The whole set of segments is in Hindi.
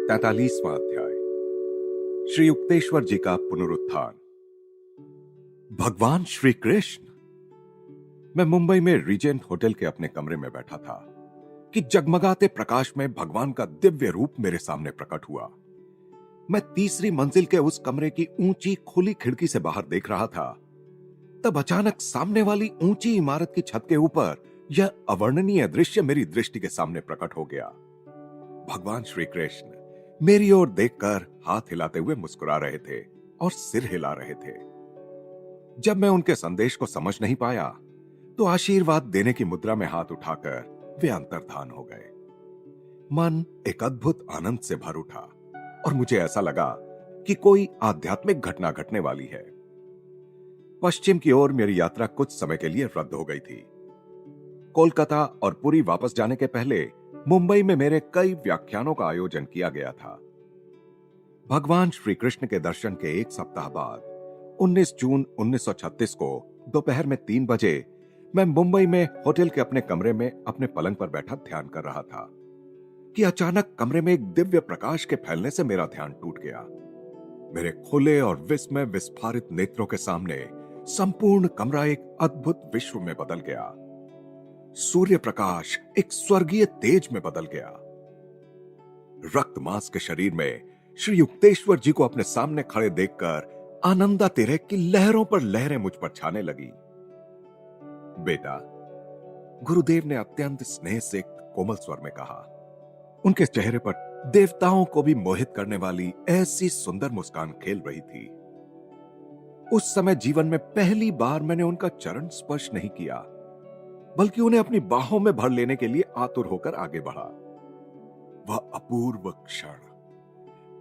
43वां अध्याय। श्री युक्तेश्वर जी का पुनरुत्थान। भगवान श्री कृष्ण। मैं मुंबई में रीजेंट होटल के अपने कमरे में बैठा था कि जगमगाते प्रकाश में भगवान का दिव्य रूप मेरे सामने प्रकट हुआ। मैं तीसरी मंजिल के उस कमरे की ऊंची खुली खिड़की से बाहर देख रहा था। तब अचानक सामने वाली ऊंची इमारत की छत के ऊपर यह अवर्णनीय दृश्य मेरी दृष्टि के सामने प्रकट हो गया। भगवान श्री कृष्ण मेरी ओर देखकर हाथ हिलाते हुए मुस्कुरा रहे थे और सिर हिला रहे थे। जब मैं उनके संदेश को समझ नहीं पाया तो आशीर्वाद देने की मुद्रा में हाथ उठाकर वे अंतर्धान हो गए। मन एक अद्भुत आनंद से भर उठा और मुझे ऐसा लगा कि कोई आध्यात्मिक घटना घटने वाली है। पश्चिम की ओर मेरी यात्रा कुछ समय के लिए रद्द हो गई थी। कोलकाता और पुरी वापस जाने के पहले मुंबई में मेरे कई व्याख्यानों का आयोजन किया गया था। भगवान श्री कृष्ण के दर्शन के एक सप्ताह बाद 19 जून 1936 को दोपहर में 3 बजे मैं मुंबई में होटल के अपने कमरे में अपने पलंग पर बैठा ध्यान कर रहा था कि अचानक कमरे में एक दिव्य प्रकाश के फैलने से मेरा ध्यान टूट गया। मेरे खुले और विस्मय विस्फारित नेत्रों के सामने संपूर्ण कमरा एक अद्भुत विश्व में बदल गया। सूर्य प्रकाश एक स्वर्गीय तेज में बदल गया। रक्त मांस के शरीर में श्री युक्तेश्वर जी को अपने सामने खड़े देखकर आनंदातिरेक की लहरों पर लहरें मुझ पर छाने लगी। बेटा, गुरुदेव ने अत्यंत स्नेह से कोमल स्वर में कहा। उनके चेहरे पर देवताओं को भी मोहित करने वाली ऐसी सुंदर मुस्कान खेल रही थी। उस समय जीवन में पहली बार मैंने उनका चरण स्पर्श नहीं किया, बल्कि उन्हें अपनी बाहों में भर लेने के लिए आतुर होकर आगे बढ़ा। वह अपूर्व क्षण,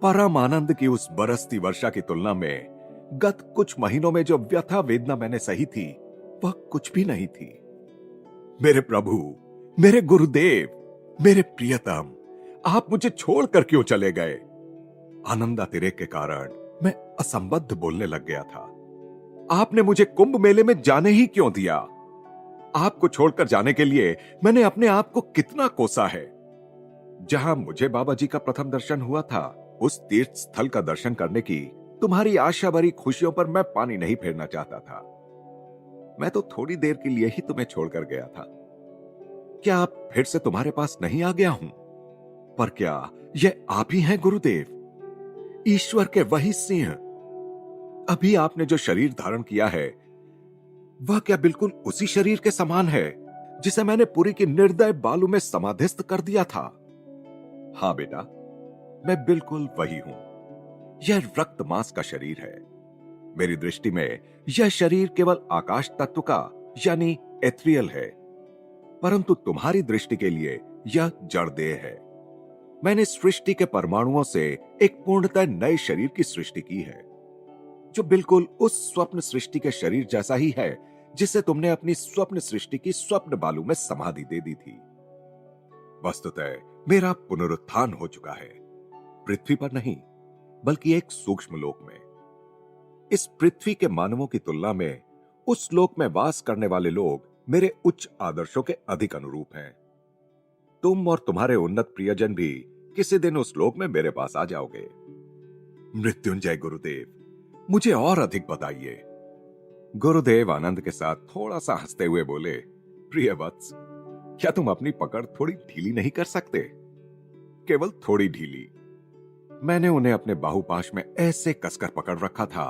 परम आनंद की उस बरसती वर्षा की तुलना में गत कुछ महीनों में जो व्यथा वेदना मैंने सही थी, वह कुछ भी नहीं थी। मेरे प्रभु, मेरे गुरुदेव, मेरे प्रियतम, आप मुझे छोड़कर क्यों चले गए? आनंदातिरेक के कारण मैं असंबद्ध बोलने लग गया था। आपने मुझे कुंभ मेले में जाने ही क्यों दिया? आपको छोड़कर जाने के लिए मैंने अपने आप को कितना कोसा है। जहां मुझे बाबा जी का प्रथम दर्शन हुआ था, उस तीर्थ स्थल का दर्शन करने की तुम्हारी आशा भरी खुशियों पर मैं पानी नहीं फेरना चाहता था। मैं तो थोड़ी देर के लिए ही तुम्हें छोड़कर गया था। क्या आप फिर से तुम्हारे पास नहीं आ गया हूं? पर क्या यह आप ही हैं गुरुदेव, ईश्वर के वही सिंह? अभी आपने जो शरीर धारण किया है, वह क्या बिल्कुल उसी शरीर के समान है जिसे मैंने पुरी की निर्दय बालू में समाधिस्थ कर दिया था? हां बेटा, मैं बिल्कुल वही हूं। यह रक्त मांस का शरीर है। मेरी दृष्टि में यह शरीर केवल आकाश तत्व का यानी एथरियल है, परंतु तुम्हारी दृष्टि के लिए यह जड़ देह है। मैंने सृष्टि के परमाणुओं से एक पूर्णतः नए शरीर की सृष्टि की है, जो बिल्कुल उस स्वप्न सृष्टि के शरीर जैसा ही है जिसे तुमने अपनी स्वप्न सृष्टि की स्वप्न बालू में समाधि दे दी थी। वस्तुतः मेरा पुनरुत्थान हो चुका है, पृथ्वी पर नहीं बल्कि एक सूक्ष्म लोक में। इस पृथ्वी के मानवों की तुलना में उस लोक में वास करने वाले लोग मेरे उच्च आदर्शों के अधिक अनुरूप हैं। तुम और तुम्हारे उन्नत प्रियजन भी किसी दिन उस लोक में मेरे पास आ जाओगे। मृत्युंजय गुरुदेव, मुझे और अधिक बताइए। गुरुदेव आनंद के साथ थोड़ा सा हंसते हुए बोले, प्रिय वत्स, क्या तुम अपनी पकड़ थोड़ी ढीली नहीं कर सकते? केवल थोड़ी ढीली। मैंने उन्हें अपने बाहुपाश में ऐसे कसकर पकड़ रखा था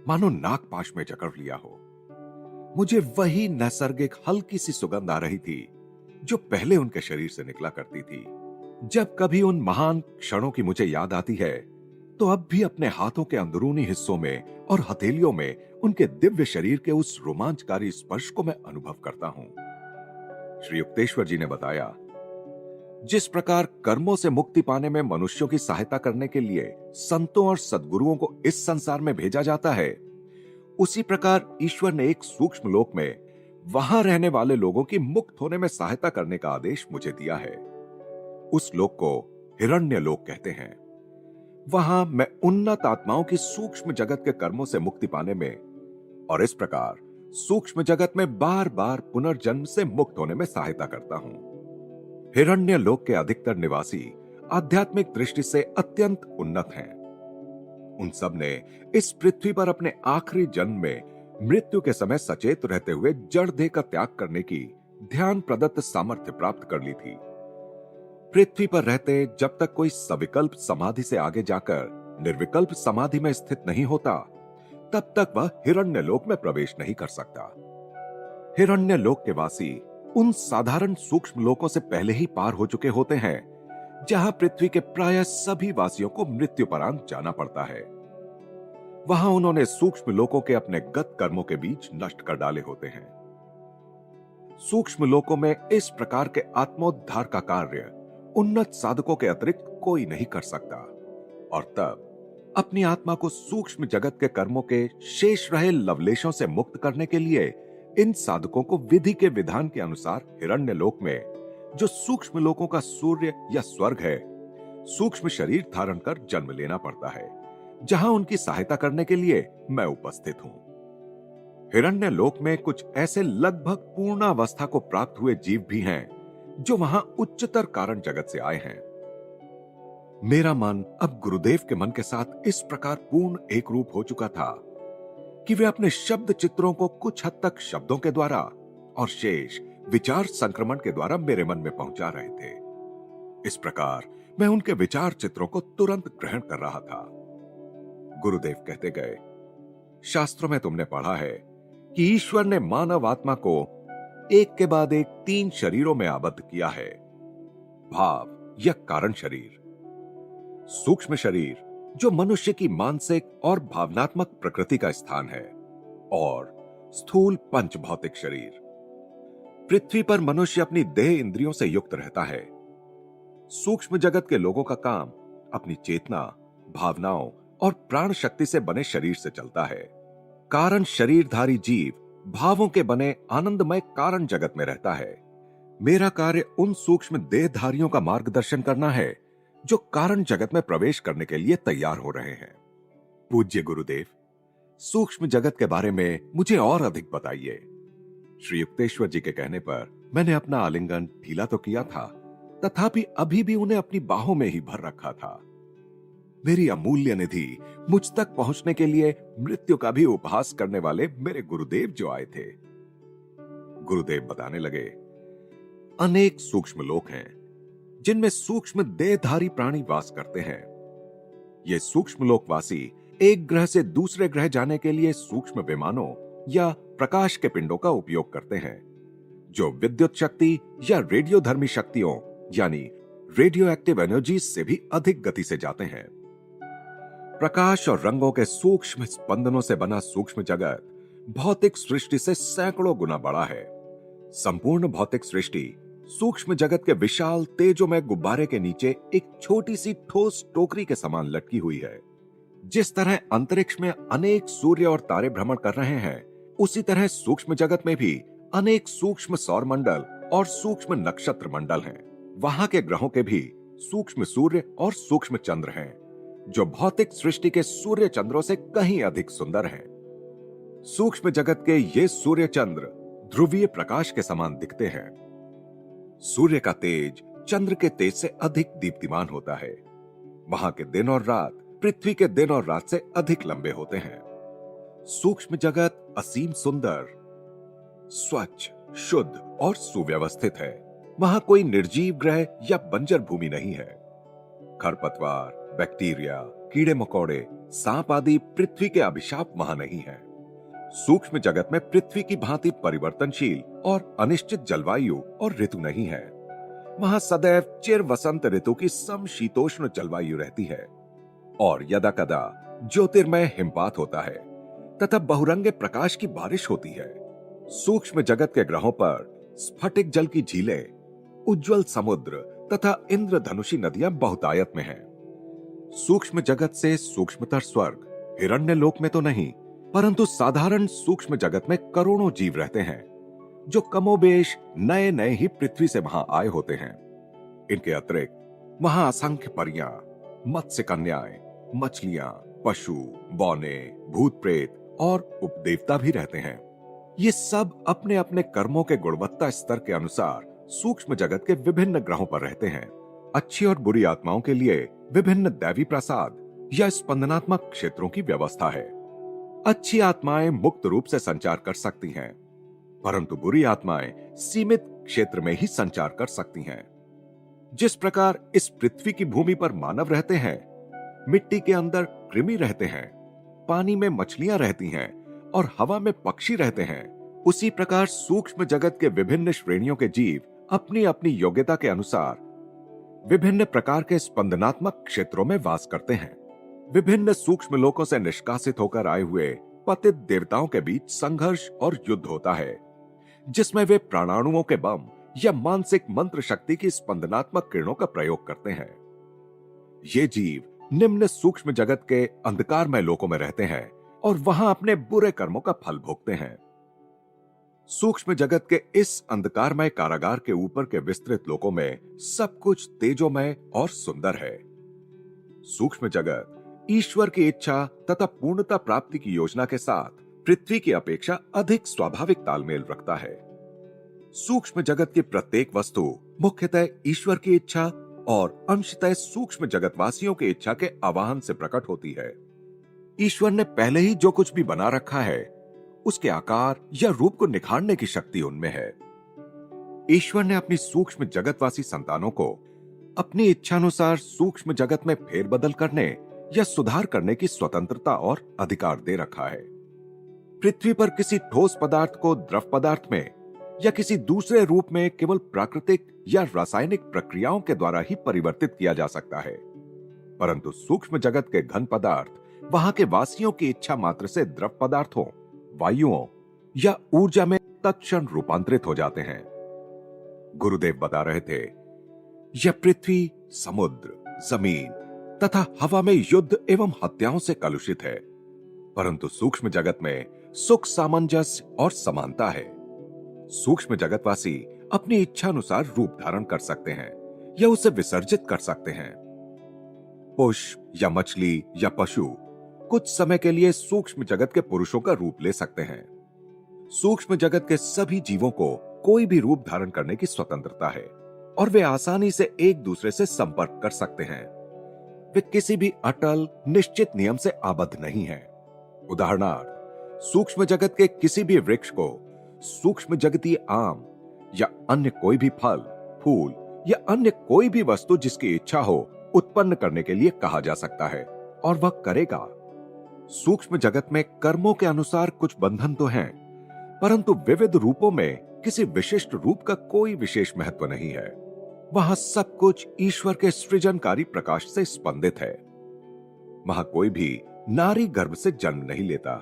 मानो नागपाश में जकड़ लिया हो। मुझे वही नैसर्गिक हल्की सी सुगंध आ रही थी जो पहले उनके शरीर से निकला करती थी। जब कभी उन महान क्षणों की मुझे याद आती है तो अब भी अपने हाथों के अंदरूनी हिस्सों में और हथेलियों में उनके दिव्य शरीर के उस रोमांचकारी स्पर्श को मैं अनुभव करता हूं। श्री युक्तेश्वर जी ने बताया, जिस प्रकार कर्मों से मुक्ति पाने में मनुष्यों की सहायता करने के लिए संतों और सद्गुरुओं को इस संसार में भेजा जाता है, उसी प्रकार ईश्वर ने एक सूक्ष्म लोक में वहां रहने वाले लोगों की मुक्त होने में सहायता करने का आदेश मुझे दिया है। उस लोक को हिरण्य लोक कहते हैं। वहां मैं उन्नत आत्माओं की सूक्ष्म जगत के कर्मों से मुक्ति पाने में और इस प्रकार सूक्ष्म जगत में बार बार पुनर्जन्म से मुक्त होने में सहायता करता हूं। हिरण्य लोक के अधिकतर निवासी आध्यात्मिक दृष्टि से अत्यंत उन्नत हैं। उन सब ने इस पृथ्वी पर अपने आखिरी जन्म में मृत्यु के समय सचेत रहते हुए जड़ देह का त्याग करने की ध्यान प्रदत्त सामर्थ्य प्राप्त कर ली थी। पृथ्वी पर रहते जब तक कोई सविकल्प समाधि से आगे जाकर निर्विकल्प समाधि में स्थित नहीं होता, तब तक वह हिरण्य लोक में प्रवेश नहीं कर सकता। हिरण्य लोक के वासी उन साधारण सूक्ष्म लोकों से पहले ही पार हो चुके होते हैं, जहां पृथ्वी के प्राय सभी वासियों को मृत्युपरांत जाना पड़ता है। वहां उन्होंने सूक्ष्म लोकों के अपने गत कर्मों के बीच नष्ट कर डाले होते हैं। सूक्ष्म लोकों में इस प्रकार के आत्मोद्धार का कार्य उन्नत साधकों के अतिरिक्त कोई नहीं कर सकता, और तब अपनी आत्मा को सूक्ष्म जगत के कर्मों के शेष रहे लवलेशों से मुक्त करने के लिए इन साधकों को विधि के विधान के अनुसार हिरण्य लोक में, जो सूक्ष्म लोकों का सूर्य या स्वर्ग है, सूक्ष्म शरीर धारण कर जन्म लेना पड़ता है, जहां उनकी सहायता करने के लिए मैं उपस्थित हूं। हिरण्य लोक में कुछ ऐसे लगभग पूर्णावस्था को प्राप्त हुए जीव भी हैं, जो वहां उच्चतर कारण जगत से आए हैं। मेरा मन अब गुरुदेव के मन के साथ इस प्रकार पूर्ण एक रूप हो चुका था कि वे अपने शब्द चित्रों को कुछ हद तक शब्दों के द्वारा और शेष विचार संक्रमण के द्वारा मेरे मन में पहुंचा रहे थे। इस प्रकार मैं उनके विचार चित्रों को तुरंत ग्रहण कर रहा था। गुरुदेव कहते गए, शास्त्रों में तुमने पढ़ा है कि ईश्वर ने मानव आत्मा को एक के बाद एक 3 शरीरों में आबद्ध किया है। भाव या कारण शरीर, सूक्ष्म शरीर जो मनुष्य की मानसिक और भावनात्मक प्रकृति का स्थान है, और स्थूल पंच भौतिक शरीर। पृथ्वी पर मनुष्य अपनी देह इंद्रियों से युक्त रहता है। सूक्ष्म जगत के लोगों का काम अपनी चेतना, भावनाओं और प्राण शक्ति से बने शरीर से चलता है। कारण शरीरधारी जीव भावों के बने आनंदमय कारण जगत में रहता है। मेरा कार्य उन सूक्ष्म देहधारियों का मार्गदर्शन करना है जो कारण जगत में प्रवेश करने के लिए तैयार हो रहे हैं। पूज्य गुरुदेव, सूक्ष्म जगत के बारे में मुझे और अधिक बताइए। श्री युक्तेश्वर जी के कहने पर मैंने अपना आलिंगन ढीला तो किया था, तथापि अभी भी उन्हें अपनी बाहों में ही भर रखा था। मेरी अमूल्य निधि मुझ तक पहुंचने के लिए मृत्यु का भी उपहास करने वाले मेरे गुरुदेव जो आए थे। गुरुदेव बताने लगे, अनेक सूक्ष्म लोक हैं जिनमें सूक्ष्म देहधारी प्राणी वास करते हैं। ये सूक्ष्म लोकवासी एक ग्रह से दूसरे ग्रह जाने के लिए सूक्ष्म विमानों या प्रकाश के पिंडों का उपयोग करते हैं, जो विद्युत शक्ति या रेडियोधर्मी शक्तियों यानी रेडियो एक्टिव एनर्जी से भी अधिक गति से जाते हैं। प्रकाश और रंगों के सूक्ष्म स्पंदनों से बना सूक्ष्म जगत भौतिक सृष्टि से सैकड़ों गुना बड़ा है। संपूर्ण भौतिक सृष्टि सूक्ष्म जगत के विशाल तेजोमय गुब्बारे के नीचे एक छोटी सी ठोस टोकरी के समान लटकी हुई है। जिस तरह अंतरिक्ष में अनेक सूर्य और तारे भ्रमण कर रहे हैं, उसी तरह सूक्ष्म जगत में भी अनेक सूक्ष्म सौर मंडल और सूक्ष्म नक्षत्र मंडल हैं। वहां के ग्रहों के भी सूक्ष्म सूर्य और सूक्ष्म चंद्र हैं, जो भौतिक सृष्टि के सूर्य चंद्रों से कहीं अधिक सुंदर हैं। सूक्ष्म जगत के ये सूर्य चंद्र ध्रुवीय प्रकाश के समान दिखते हैं। सूर्य का तेज चंद्र के तेज से अधिक दीप्तिमान होता है। वहां के दिन और रात पृथ्वी के दिन और रात से अधिक लंबे होते हैं। सूक्ष्म जगत असीम सुंदर, स्वच्छ, शुद्ध और सुव्यवस्थित है। वहां कोई निर्जीव ग्रह या बंजर भूमि नहीं है। खरपतवार, बैक्टीरिया, कीड़े मकोड़े, सांप आदि पृथ्वी के अभिशाप वहां नहीं है। सूक्ष्म जगत में पृथ्वी की भांति परिवर्तनशील और अनिश्चित जलवायु और ऋतु नहीं है। वहां सदैव चिर वसंत ऋतु की समशीतोष्ण जलवायु रहती है और यदा कदा ज्योतिर्मय हिमपात होता है तथा बहुरंगे प्रकाश की बारिश होती है। सूक्ष्म जगत के ग्रहों पर स्फटिक जल की झीलें, उज्जवल समुद्र तथा इंद्रधनुषी नदियां बहुतायत में हैं। सूक्ष्म जगत से सूक्ष्मतर स्वर्ग हिरण्य लोक में तो नहीं, परंतु साधारण सूक्ष्म जगत में करोड़ों जीव रहते हैं, जो कमोबेश नए नए ही पृथ्वी से वहां आए होते हैं। इनके अतिरिक्त वहां असंख्य परियां, मत्स्य कन्याएं, मछलियां, पशु, बौने, भूत प्रेत और उपदेवता भी रहते हैं। ये सब अपने अपने कर्मों के गुणवत्ता स्तर के अनुसार सूक्ष्म जगत के विभिन्न ग्रहों पर रहते हैं। अच्छी और बुरी आत्माओं के लिए विभिन्न दैवी प्रसाद या स्पंदनात्मक क्षेत्रों की व्यवस्था है। अच्छी आत्माएं मुक्त रूप से संचार कर सकती हैं, परंतु बुरी आत्माएं सीमित क्षेत्र में ही संचार कर सकती हैं। जिस प्रकार इस पृथ्वी की भूमि पर मानव रहते हैं, मिट्टी के अंदर कृमि रहते हैं, पानी में मछलियां रहती हैं और हवा में पक्षी रहते हैं, उसी प्रकार सूक्ष्म जगत के विभिन्न श्रेणियों के जीव अपनी अपनी योग्यता के अनुसार विभिन्न प्रकार के स्पंदनात्मक क्षेत्रों में वास करते हैं। विभिन्न सूक्ष्म लोकों से निष्कासित होकर आए हुए पतित देवताओं के बीच संघर्ष और युद्ध होता है, जिसमें वे प्राणाणुओं के बम या मानसिक मंत्र शक्ति की स्पंदनात्मक किरणों का प्रयोग करते हैं। ये जीव निम्न सूक्ष्म जगत के अंधकारमय लोकों में रहते हैं और वहां अपने बुरे कर्मों का फल भोगते हैं। सूक्ष्म जगत के इस अंधकारमय कारागार के ऊपर के विस्तृत लोकों में सब कुछ तेजोमय और सुंदर है। सूक्ष्म जगत ईश्वर की इच्छा तथा पूर्णता प्राप्ति की योजना के साथ पृथ्वी की अपेक्षा अधिक स्वाभाविक तालमेल रखता है। सूक्ष्म जगत की प्रत्येक वस्तु मुख्यतः ईश्वर की इच्छा और अंशतः सूक्ष्म जगतवासियों की इच्छा के आवाहन से प्रकट होती है। ईश्वर ने पहले ही जो कुछ भी बना रखा है, उसके आकार या रूप को निखारने की शक्ति उनमें है। ईश्वर ने अपनी सूक्ष्म जगतवासी संतानों को अपनी इच्छानुसार सूक्ष्म जगत में फेरबदल करने या सुधार करने की स्वतंत्रता और अधिकार दे रखा है। पृथ्वी पर किसी ठोस पदार्थ को द्रव पदार्थ में या किसी दूसरे रूप में केवल प्राकृतिक या रासायनिक प्रक्रियाओं के द्वारा ही परिवर्तित किया जा सकता है, परंतु सूक्ष्म जगत के घन पदार्थ वहां के वासियों की इच्छा मात्र से द्रव पदार्थों, वायुओं या ऊर्जा में तत्क्षण रूपांतरित हो जाते हैं। गुरुदेव बता रहे थे, यह पृथ्वी, समुद्र, जमीन तथा हवा में युद्ध एवं हत्याओं से कलुषित है, परंतु सूक्ष्म जगत में सुख, सामंजस्य और समानता है। सूक्ष्म जगतवासी अपनी इच्छानुसार रूप धारण कर सकते हैं या उसे विसर्जित कर सकते हैं। पुष्प या मछली या पशु कुछ समय के लिए सूक्ष्म जगत के पुरुषों का रूप ले सकते हैं। सूक्ष्म जगत के सभी जीवों को कोई भी रूप धारण करने की स्वतंत्रता है और वे आसानी से एक दूसरे से संपर्क कर सकते हैं। वे किसी भी अटल, निश्चित नियम से आबद्ध नहीं हैं। उदाहरणार्थ, सूक्ष्म जगत के किसी भी वृक्ष को सूक्ष्म जगतीय आम या अन्य कोई भी फल, फूल या अन्य कोई भी वस्तु जिसकी इच्छा हो उत्पन्न करने के लिए कहा जा सकता है और वह करेगा। सूक्ष्म जगत में कर्मों के अनुसार कुछ बंधन तो हैं, परंतु विविध रूपों में किसी विशिष्ट रूप का कोई विशेष महत्व नहीं है। वहां सब कुछ ईश्वर के सृजनकारी प्रकाश से स्पंदित है। वहां कोई भी नारी गर्भ से जन्म नहीं लेता।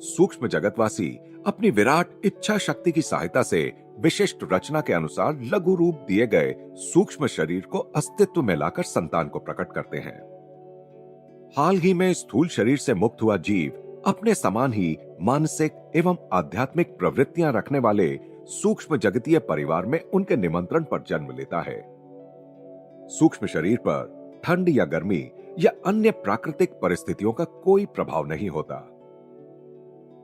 सूक्ष्म जगतवासी अपनी विराट इच्छा शक्ति की सहायता से विशिष्ट रचना के अनुसार लघु रूप दिए गए सूक्ष्म शरीर को अस्तित्व में लाकर संतान को प्रकट करते हैं। हाल ही में स्थूल शरीर से मुक्त हुआ जीव अपने समान ही मानसिक एवं आध्यात्मिक प्रवृत्तियां रखने वाले सूक्ष्म जगतीय परिवार में उनके निमंत्रण पर जन्म लेता है। सूक्ष्म शरीर पर ठंड या गर्मी या अन्य प्राकृतिक परिस्थितियों का कोई प्रभाव नहीं होता।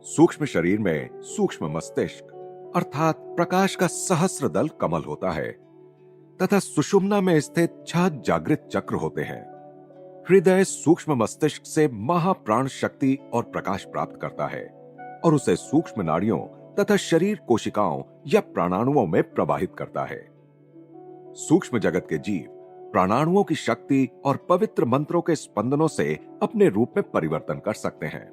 सूक्ष्म शरीर में सूक्ष्म मस्तिष्क अर्थात प्रकाश का सहस्र दल कमल होता है तथा सुषुम्ना में स्थित 6 जागृत चक्र होते हैं। हृदय सूक्ष्म मस्तिष्क से महाप्राण शक्ति और प्रकाश प्राप्त करता है और उसे सूक्ष्म नाड़ियों तथा शरीर कोशिकाओं या प्राणाणुओं में प्रवाहित करता है। सूक्ष्म जगत के जीव प्राणाणुओं की शक्ति और पवित्र मंत्रों के स्पंदनों से अपने रूप में परिवर्तन कर सकते हैं।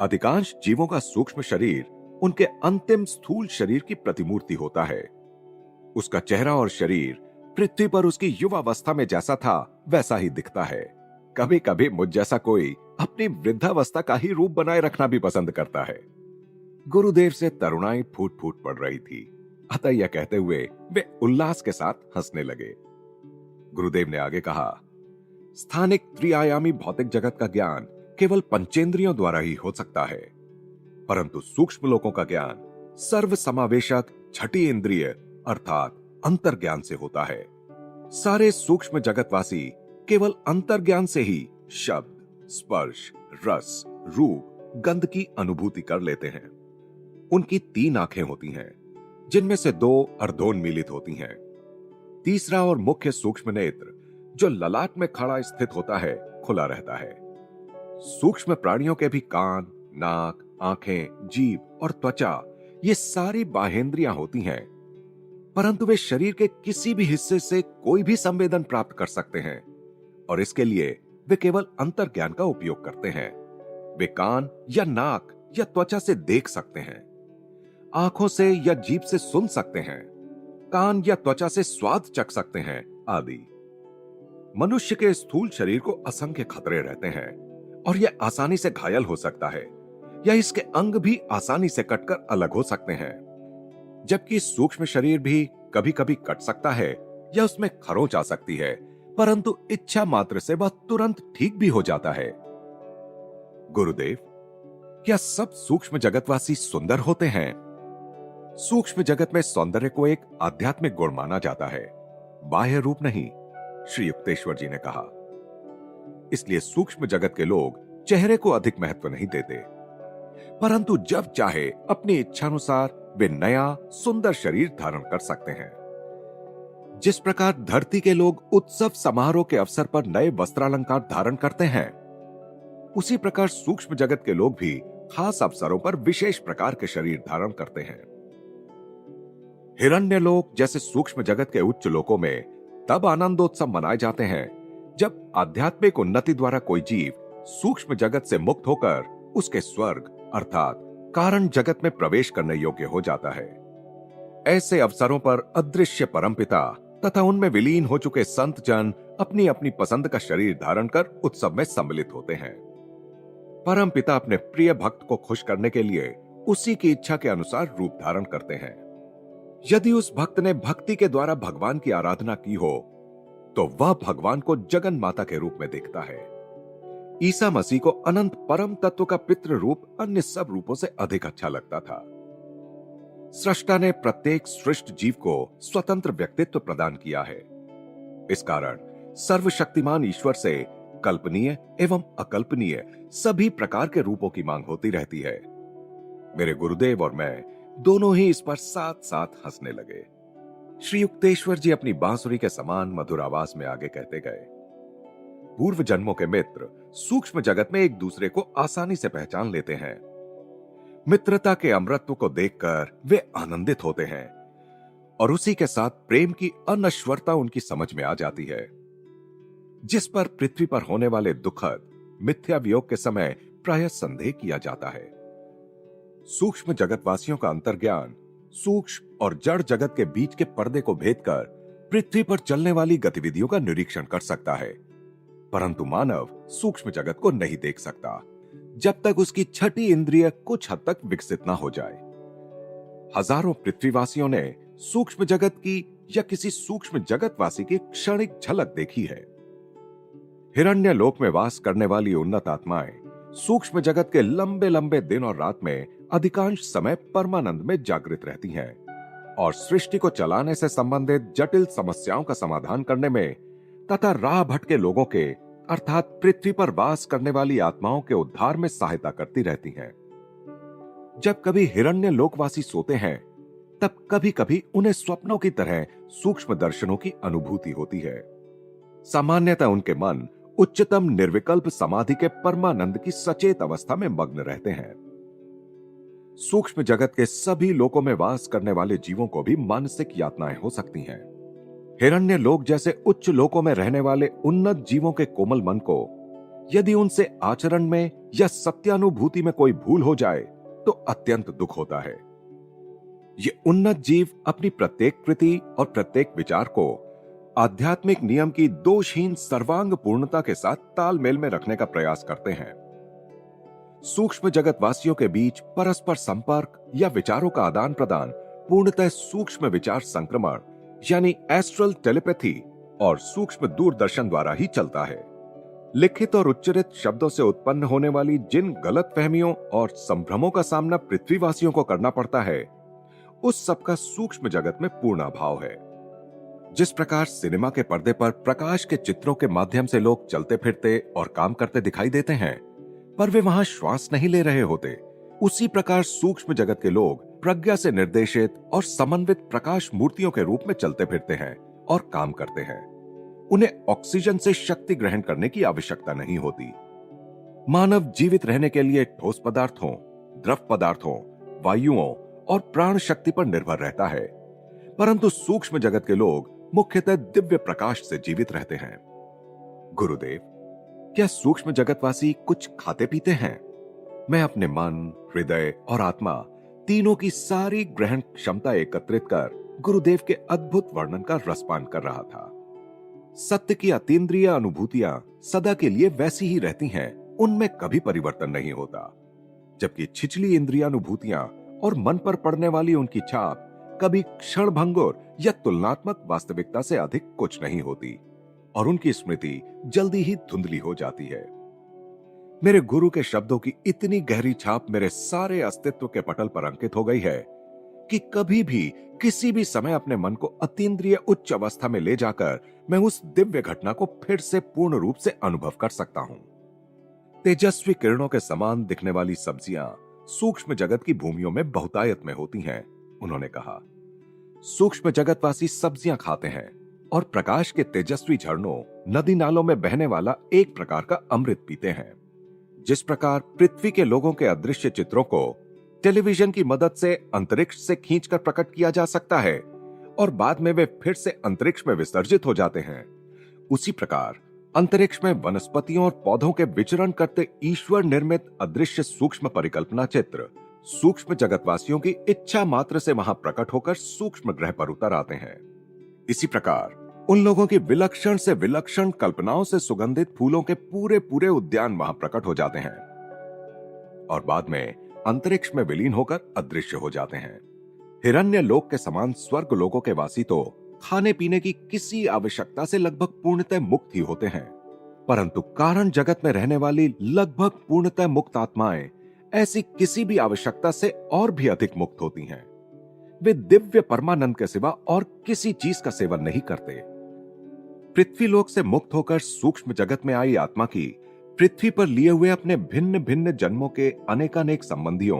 अधिकांश जीवों का सूक्ष्म शरीर उनके अंतिम स्थूल शरीर की प्रतिमूर्ति होता है। उसका चेहरा और शरीर पृथ्वी पर उसकी युवावस्था में जैसा था वैसा ही दिखता है। कभी कभी मुझ जैसा कोई अपनी वृद्धावस्था का ही रूप बनाए रखना भी पसंद करता है। गुरुदेव से तरुणाई फूट फूट पड़ रही थी, अतः यह कहते हुए वे उल्लास के साथ हंसने लगे। गुरुदेव ने आगे कहा, स्थानिक त्रिआयामी भौतिक जगत का ज्ञान केवल पंचेंद्रियों द्वारा ही हो सकता है, परंतु सूक्ष्म लोकों का ज्ञान सर्व समावेशक छठी इंद्रिय अर्थात अंतर्ज्ञान से होता है। सारे सूक्ष्म जगतवासी केवल अंतर्ज्ञान से ही शब्द, स्पर्श, रस, रूप, गंध की अनुभूति कर लेते हैं। उनकी 3 आंखें होती हैं, जिनमें से 2 अर्धोन्मीलित होती हैं। तीसरा और मुख्य सूक्ष्म नेत्र, जो ललाट में खड़ा स्थित होता है, खुला रहता है। सूक्ष्म प्राणियों के भी कान, नाक, आंखें, जीभ और त्वचा, ये सारी बाहेंद्रियां होती हैं, परंतु वे शरीर के किसी भी हिस्से से कोई भी संवेदन प्राप्त कर सकते हैं, और इसके लिए वे केवल अंतर्ज्ञान का उपयोग करते हैं। वे कान या नाक या त्वचा से देख सकते हैं, आंखों से या जीभ से सुन सकते हैं, कान या त्वचा से स्वाद चख सकते हैं आदि। मनुष्य के स्थूल शरीर को असंख्य खतरे रहते हैं और यह आसानी से घायल हो सकता है, या इसके अंग भी आसानी से कटकर अलग हो सकते हैं, जबकि सूक्ष्म शरीर भी कभी कभी कट सकता है या उसमें खरोंच आ सकती है, परंतु इच्छा मात्र से वह तुरंत ठीक भी हो जाता है। गुरुदेव, क्या सब सूक्ष्म जगतवासी सुंदर होते हैं? सूक्ष्म जगत में सौंदर्य को एक आध्यात्मिक गुण माना जाता है, बाह्य रूप नहीं, श्री युक्तेश्वर जी ने कहा। इसलिए सूक्ष्म जगत के लोग चेहरे को अधिक महत्व नहीं देते, परंतु जब चाहे अपनी इच्छानुसार वे नया सुंदर शरीर धारण कर सकते हैं। जिस प्रकार धरती के लोग उत्सव समारोह के अवसर पर नए वस्त्रालंकार धारण करते हैं, उसी प्रकार सूक्ष्म जगत के लोग भी खास अवसरों पर विशेष प्रकार के शरीर धारण करते हैं। हिरण्यलोक जैसे सूक्ष्म जगत के उच्च लोकों में तब आनंदोत्सव मनाए जाते हैं जब आध्यात्मिक उन्नति द्वारा कोई जीव सूक्ष्म जगत से मुक्त होकर उसके स्वर्ग अर्थात कारण जगत में प्रवेश करने योग्य हो जाता है। ऐसे अवसरों पर अदृश्य परमपिता तथा उनमें विलीन हो चुके संत जन अपनी अपनी पसंद का शरीर धारण कर उत्सव में सम्मिलित होते हैं। परमपिता अपने प्रिय भक्त को खुश करने के लिए उसी की इच्छा के अनुसार रूप धारण करते हैं। यदि उस भक्त ने भक्ति के द्वारा भगवान की आराधना की हो, तो वह भगवान को जगन माता के रूप में देखता है। ईसा मसीह को अनंत परम तत्व का पितृ रूप अन्य सब रूपों से अधिक अच्छा लगता था। सृष्टा ने प्रत्येक सृष्ट जीव को स्वतंत्र व्यक्तित्व प्रदान किया है। इस कारण सर्वशक्तिमान ईश्वर से कल्पनीय एवं अकल्पनीय सभी प्रकार के रूपों की मांग होती रहती है। मेरे गुरुदेव और मैं दोनों ही इस पर साथ साथ हंसने लगे। श्री युक्तेश्वर जी अपनी बांसुरी के समान मधुर आवाज में आगे कहते गए, पूर्व जन्मों के मित्र सूक्ष्म जगत में एक दूसरे को आसानी से पहचान लेते हैं। मित्रता के अमृतत्व को देखकर वे आनंदित होते हैं और उसी के साथ प्रेम की अनश्वरता उनकी समझ में आ जाती है, जिस पर पृथ्वी पर होने वाले दुखद मिथ्या वियोग के समय प्रायः संदेह किया जाता है। सूक्ष्म जगतवासियों का अंतर्ज्ञान सूक्ष्म और जड़ जगत के बीच के पर्दे को भेदकर पृथ्वी पर चलने वाली गतिविधियों का निरीक्षण कर सकता है, परंतु मानव सूक्ष्म जगत को नहीं देख सकता जब तक उसकी छठी इंद्रिय कुछ हद तक विकसित ना हो जाए। हजारों पृथ्वीवासियों ने सूक्ष्म जगत की या किसी सूक्ष्म जगतवासी की क्षणिक झलक देखी है। हिरण्य लोक में वास करने वाली उन्नत आत्माएं सूक्ष्म जगत के लंबे लंबे दिन और रात में अधिकांश समय परमानंद में जागृत रहती हैं और सृष्टि को चलाने से संबंधित जटिल समस्याओं का समाधान करने में तथा राह भटके लोगों के अर्थात पृथ्वी पर वास करने वाली आत्माओं के उद्धार में सहायता करती रहती हैं। जब कभी हिरण्य लोकवासी सोते हैं, तब कभी कभी उन्हें स्वप्नों की तरह सूक्ष्म दर्शनों की अनुभूति होती है। सामान्यतः उनके मन उच्चतम निर्विकल्प समाधि के परमानंद की सचेत अवस्था में मग्न रहते हैं। सूक्ष्म जगत के सभी लोकों में वास करने वाले जीवों को भी मानसिक यातनाएं हो सकती हैं। हिरण्य लोक जैसे उच्च लोकों में रहने वाले उन्नत जीवों के कोमल मन को यदि उनसे आचरण में या सत्यानुभूति में कोई भूल हो जाए तो अत्यंत दुख होता है। ये उन्नत जीव अपनी प्रत्येक कृति और प्रत्येक विचार को आध्यात्मिक नियम की दोषहीन सर्वांग पूर्णता के साथ तालमेल में रखने का प्रयास करते हैं। सूक्ष्म जगतवासियों के बीच परस्पर संपर्क या विचारों का आदान प्रदान पूर्णतः सूक्ष्म विचार संक्रमण यानी एस्ट्रल टेलीपैथी और सूक्ष्म दूरदर्शन द्वारा ही चलता है। लिखित और उच्चरित शब्दों से उत्पन्न होने वाली जिन गलतफहमियों और संभ्रमों का सामना पृथ्वीवासियों को करना पड़ता है, उस सब का सूक्ष्म जगत में पूर्ण अभाव है। जिस प्रकार सिनेमा के पर्दे पर प्रकाश के चित्रों के माध्यम से लोग चलते फिरते और काम करते दिखाई देते हैं, पर वे वहां श्वास नहीं ले रहे होते, उसी प्रकार सूक्ष्म जगत के लोग प्रज्ञा से निर्देशित और समन्वित प्रकाश मूर्तियों के रूप में चलते फिरते हैं और काम करते हैं। उन्हें ऑक्सीजन से शक्ति ग्रहण करने की आवश्यकता नहीं होती। मानव जीवित रहने के लिए ठोस पदार्थों, द्रव पदार्थों, वायुओं और प्राण शक्ति पर निर्भर रहता है, परंतु सूक्ष्म जगत के लोग मुख्यतः दिव्य प्रकाश से जीवित रहते हैं। गुरुदेव, क्या सूक्ष्म जगतवासी कुछ खाते पीते हैं? मैं अपने मन, हृदय और आत्मा तीनों की सारी ग्रहण क्षमता एकत्रित कर गुरुदेव के अद्भुत वर्णन का रसपान कर रहा था। सत्य की अतीन्द्रिय अनुभूतियां सदा के लिए वैसी ही रहती हैं, उनमें कभी परिवर्तन नहीं होता, जबकि छिछली इंद्रियानुभूतियां और मन पर पड़ने वाली उनकी छाप कभी क्षणभंगुर या तुलनात्मक वास्तविकता से अधिक कुछ नहीं होती और उनकी स्मृति जल्दी ही धुंधली हो जाती है। मेरे गुरु के शब्दों की इतनी गहरी छाप मेरे सारे अस्तित्व के पटल पर अंकित हो गई है कि कभी भी किसी भी समय अपने मन को अतीन्द्रिय उच्च अवस्था में ले जाकर मैं उस दिव्य घटना को फिर से पूर्ण रूप से अनुभव कर सकता हूं। तेजस्वी किरणों के समान दिखने वाली सब्जियां सूक्ष्म जगत की भूमियों में बहुतायत में होती हैं, उन्होंने कहा। सूक्ष्म जगतवासी सब्जियां खाते हैं और प्रकाश के तेजस्वी झरनों, नदी नालों में बहने वाला एक प्रकार का अमृत पीते हैं। जिस प्रकार पृथ्वी के लोगों के अदृश्य चित्रों को टेलीविजन की मदद से अंतरिक्ष से खींचकर प्रकट किया जा सकता है और बाद में वे फिर से अंतरिक्ष में विसर्जित हो जाते हैं, उसी प्रकार अंतरिक्ष में वनस्पतियों और पौधों के विचरण करते ईश्वर निर्मित अदृश्य सूक्ष्म परिकल्पना चित्र सूक्ष्म जगतवासियों की इच्छा मात्र से वहां प्रकट होकर सूक्ष्म ग्रह पर उतर आते हैं। इसी प्रकार उन लोगों की विलक्षण से विलक्षण कल्पनाओं से सुगंधित फूलों के पूरे पूरे उद्यान वहां प्रकट हो जाते हैं और बाद में अंतरिक्ष में विलीन होकर अदृश्य हो जाते हैं। हिरण्य लोक के समान स्वर्ग लोकों के वासी तो खाने पीने की किसी आवश्यकता से लगभग पूर्णतः मुक्त ही होते हैं, परंतु कारण जगत में रहने वाली लगभग पूर्णतः मुक्त आत्माएं ऐसी किसी भी आवश्यकता से और भी अधिक मुक्त होती हैं। वे दिव्य परमानंद के सिवा और किसी चीज का सेवन नहीं करते। पृथ्वी लोक से मुक्त होकर सूक्ष्म जगत में आई आत्मा की पृथ्वी पर लिए हुए अपने भिन्न भिन्न जन्मों के अनेकानेक संबंधियों,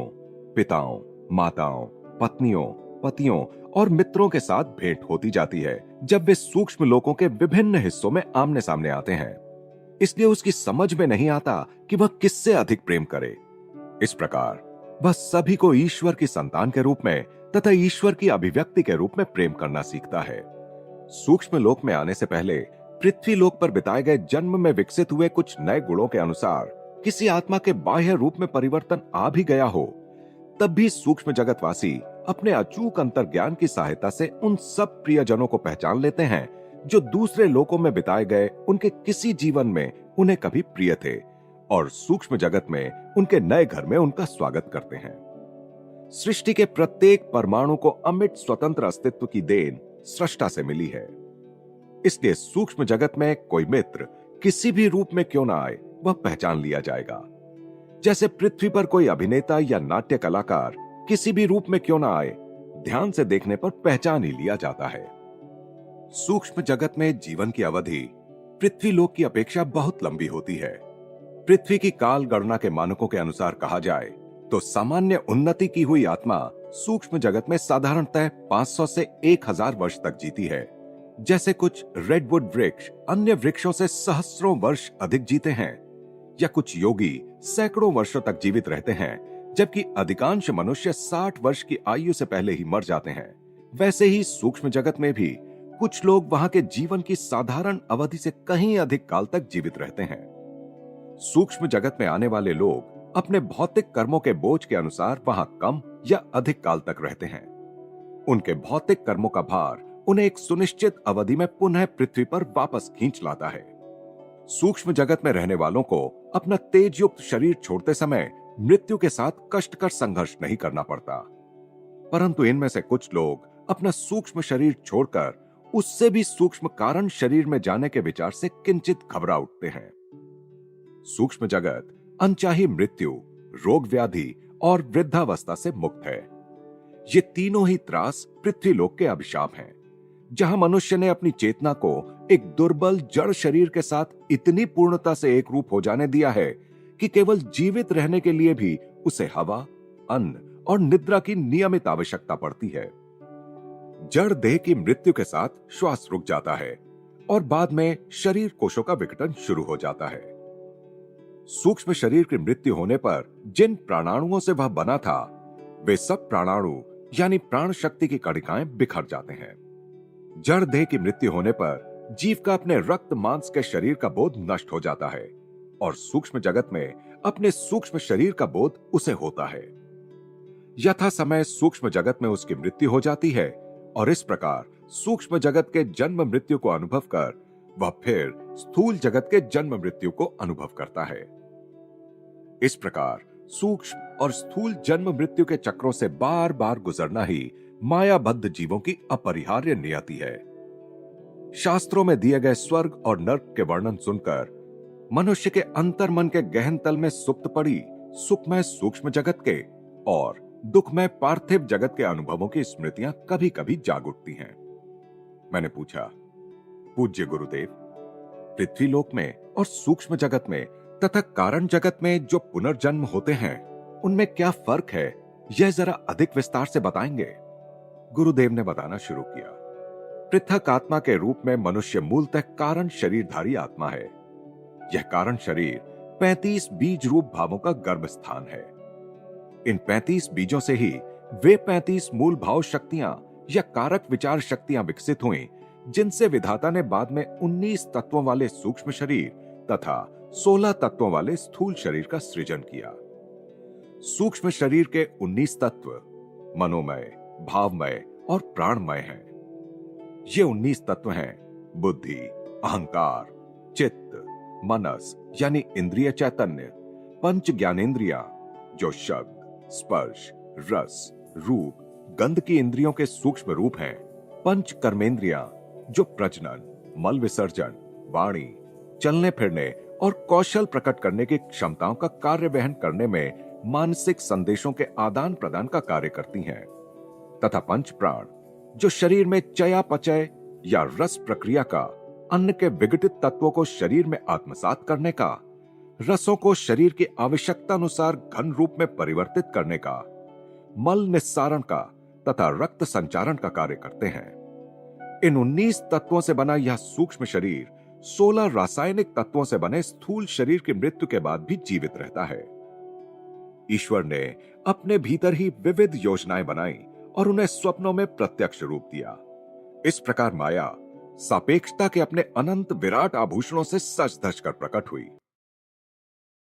पिताओं, माताओं, पत्नियों, पतियों और मित्रों के साथ भेंट होती जाती है जब वे सूक्ष्म लोकों के विभिन्न हिस्सों में आमने सामने आते हैं। इसलिए उसकी समझ में नहीं आता कि वह किससे अधिक प्रेम करे। इस प्रकार वह सभी को ईश्वर की संतान के रूप में तथा ईश्वर की अभिव्यक्ति के रूप में प्रेम करना सीखता है। सूक्ष्म लोक में आने से पहले पृथ्वी लोक पर बिताए गए जन्म में विकसित हुए कुछ नए गुणों के अनुसार किसी आत्मा के बाह्य रूप में परिवर्तन आ भी गया हो, तब भी सूक्ष्म जगतवासी अपने अचूक अंतर्ज्ञान की सहायता से उन सब प्रियजनों को पहचान लेते हैं जो दूसरे लोकों में बिताए गए उनके किसी जीवन में उन्हें कभी प्रिय थे और सूक्ष्म जगत में उनके नए घर में उनका स्वागत करते हैं। सृष्टि के प्रत्येक परमाणु को अमिट स्वतंत्र अस्तित्व की देन सृष्टा से मिली है। इसलिए सूक्ष्म जगत में कोई मित्र किसी भी रूप में क्यों ना आए, वह पहचान लिया जाएगा। जैसे पृथ्वी पर कोई अभिनेता या नाट्य कलाकार किसी भी रूप में क्यों ना आए, ध्यान से देखने पर पहचान ही लिया जाता है। सूक्ष्म जगत में जीवन की अवधि पृथ्वी लोक की अपेक्षा बहुत लंबी होती है। पृथ्वी की काल गणना के मानकों के अनुसार कहा जाए तो सामान्य उन्नति की हुई आत्मा सूक्ष्म जगत में साधारणतः 500 से 1000 वर्ष तक जीती है। जैसे कुछ रेडवुड वृक्ष अन्य वृक्षों से सहस्रों वर्ष अधिक जीते हैं, या कुछ योगी सैकड़ों वर्षों तक जीवित रहते हैं, जबकि अधिकांश मनुष्य 60 वर्ष की आयु से पहले ही मर जाते हैं। वैसे ही सूक्ष्म जगत में भी कुछ लोग वहां के जीवन की साधारण अवधि से कहीं अधिक काल तक जीवित रहते हैं। सूक्ष्म जगत में आने वाले लोग अपने भौतिक कर्मों के बोझ के अनुसार वहां कम या अधिक काल तक रहते हैं। उनके भौतिक कर्मों का भार उन्हें एक सुनिश्चित अवधि में पुनः पृथ्वी पर वापस खींच लाता है। सूक्ष्म जगत में रहने वालों को अपना तेज युक्त शरीर छोड़ते समय मृत्यु के साथ कष्टकर संघर्ष नहीं करना पड़ता, परंतु इनमें से कुछ लोग अपना सूक्ष्म शरीर छोड़कर उससे भी सूक्ष्म कारण शरीर में जाने के विचार से किंचित घबरा उठते हैं। सूक्ष्म जगत अनचाही मृत्यु, रोग व्याधि और वृद्धावस्था से मुक्त है। ये तीनों ही त्रास पृथ्वी लोक के अभिशाप हैं, जहां मनुष्य ने अपनी चेतना को एक दुर्बल जड़ शरीर के साथ इतनी पूर्णता से एक रूप हो जाने दिया है कि केवल जीवित रहने के लिए भी उसे हवा, अन्न और निद्रा की नियमित आवश्यकता पड़ती है। जड़ देह की मृत्यु के साथ श्वास रुक जाता है और बाद में शरीर कोशों का विघटन शुरू हो जाता है। सूक्ष्म शरीर की मृत्यु होने पर जिन प्राणाणुओं से वह बना था, वे सब प्राणाणु यानी प्राण शक्ति की कणिकाएं बिखर जाते हैं। जड़ देह की मृत्यु होने पर जीव का अपने रक्त मांस के शरीर का बोध नष्ट हो जाता है और सूक्ष्म जगत में अपने सूक्ष्म शरीर का बोध उसे होता है। यथा समय सूक्ष्म जगत में उसकी मृत्यु हो जाती है और इस प्रकार सूक्ष्म जगत के जन्म मृत्यु को अनुभव कर वह फिर स्थूल जगत के जन्म मृत्यु को अनुभव करता है। इस प्रकार सूक्ष्म और स्थूल जन्म मृत्यु के चक्रों से बार बार गुजरना ही मायाबद्ध जीवों की अपरिहार्य नियति है। शास्त्रों में दिए गए स्वर्ग और नर्क के वर्णन सुनकर मनुष्य के अंतर्मन के गहन तल में सुप्त पड़ी सुखमय सूक्ष्म जगत के और दुखमय पार्थिव जगत के अनुभवों की स्मृतियां कभी कभी जाग उठती हैं। मैंने पूछा, पूज्य गुरुदेव, पृथ्वीलोक में और सूक्ष्म जगत में तथा कारण जगत में जो पुनर्जन्म होते हैं, उनमें क्या फर्क है, यह जरा अधिक विस्तार से बताएंगे। गुरुदेव ने बताना शुरू किया। पृथक आत्मा के रूप में मनुष्य मूलतः कारण शरीरधारी आत्मा है। यह कारण शरीर 35 बीज रूप भावों का गर्भ स्थान है। इन 35 बीजों से ही वे 35 मूल भाव शक्तियां या कारक विचार शक्तियां विकसित हुई, जिनसे विधाता ने बाद में 19 तत्वों वाले सूक्ष्म शरीर तथा 16 तत्वों वाले स्थूल शरीर का सृजन किया। सूक्ष्म शरीर के 19 तत्व मनोमय, भावमय और प्राणमय हैं। ये 19 तत्व हैं बुद्धि, अहंकार, चित्त, मनस यानी इंद्रिय चैतन्य, पंच ज्ञानेंद्रियां जो शब्द, स्पर्श, रस, रूप, गंध की इंद्रियों के सूक्ष्म रूप हैं, पंच कर्मेंद्रियां जो प्रजनन, मल विसर्जन, वाणी, चलने फिरने और कौशल प्रकट करने की क्षमताओं का कार्य वहन करने में मानसिक संदेशों के आदान प्रदान का कार्य करती हैं, तथा पंच प्राण जो शरीर में चयापचय या रस प्रक्रिया का, अन्न के विघटित तत्वों को शरीर में आत्मसात करने का, रसों को शरीर की आवश्यकता अनुसार घन रूप में परिवर्तित करने का, मल निस्सारण का तथा रक्त संचारण का कार्य करते हैं। इन 19 तत्वों से बना यह सूक्ष्म शरीर 16 रासायनिक तत्वों से बने स्थूल शरीर की मृत्यु के बाद भी जीवित रहता है। ईश्वर ने अपने भीतर ही विविध योजनाएं बनाई और उन्हें स्वप्नों में प्रत्यक्ष रूप दिया। इस प्रकार माया सापेक्षता के अपने अनंत विराट आभूषणों से सज धज कर प्रकट हुई।